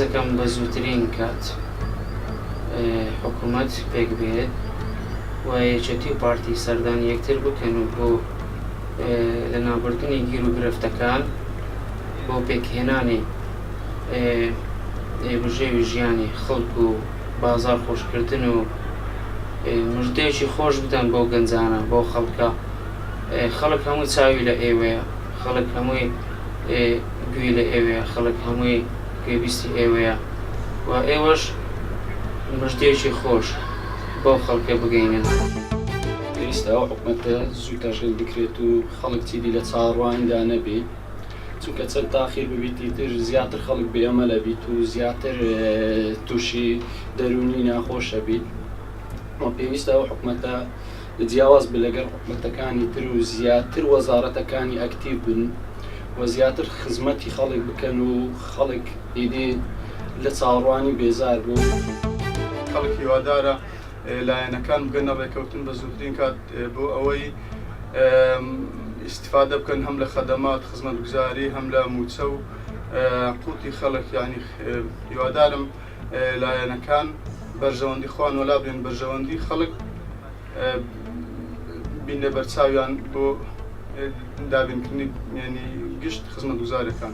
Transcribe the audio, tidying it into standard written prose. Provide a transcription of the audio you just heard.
دەکەم بە زووترین کات حکوومەت پێک بێت و یەکێتی و پارتی سەردان یەکتر بکەن و بۆ لە نابردنی گیر و گرفتەکان بۆ پێکهێنانی بژێوی ژیانی خەڵک و بازار خۆشکردن و مژدەیەکی خۆش بدەن بۆ گەنجانە بۆ خەڵکە. خەڵک هەموو چاوی لە ئێوەیە، خەڵک هەمووی گوێی لە ئێوەیە، خەڵک هەمووی پێویستی ئێوەیە و ئێوەش مژدەیەکی خۆش بۆ خەڵکە بگەینن. پێویستە ئەو حکوومەتە زوو تەشکیل بکرێت و خەڵک چیدی لە چاڕوانیدا نەبێت، چونکە چەند تاخیر ببیتی تر زیاتر خەڵک بێئەمەلە بیت و زیاتر تووشی دەرونی ناخۆشە بیت. پێویستە ئەو حکوومەتە جیاواز بە لەگەڵ حکوومەتەکانی تر و زیاتر وەزارەتەکانی ئەکتیڤ بن و زیاتر خزمەتی خەڵک بکەن و خەڵک ئیدی لە چاڕوانی بێزار بوو. خەڵک هیوادارە لایەنەکان بگەنە ڕێکەوتن بە زووترین کات بۆ ئەوەی ئیستیفادە بکەن هەم لە خەدەمات خزمەتگوزاری هەم لە موچە و قوتی خەڵک. یعنی هیوادارم لایەنەکان بەرژەوەندی خوان وەلا بێن بەرژەوەندی خەڵک بینە بەرچاویان بۆ دابینکردنی گشت خزمەتگوزاریەکان.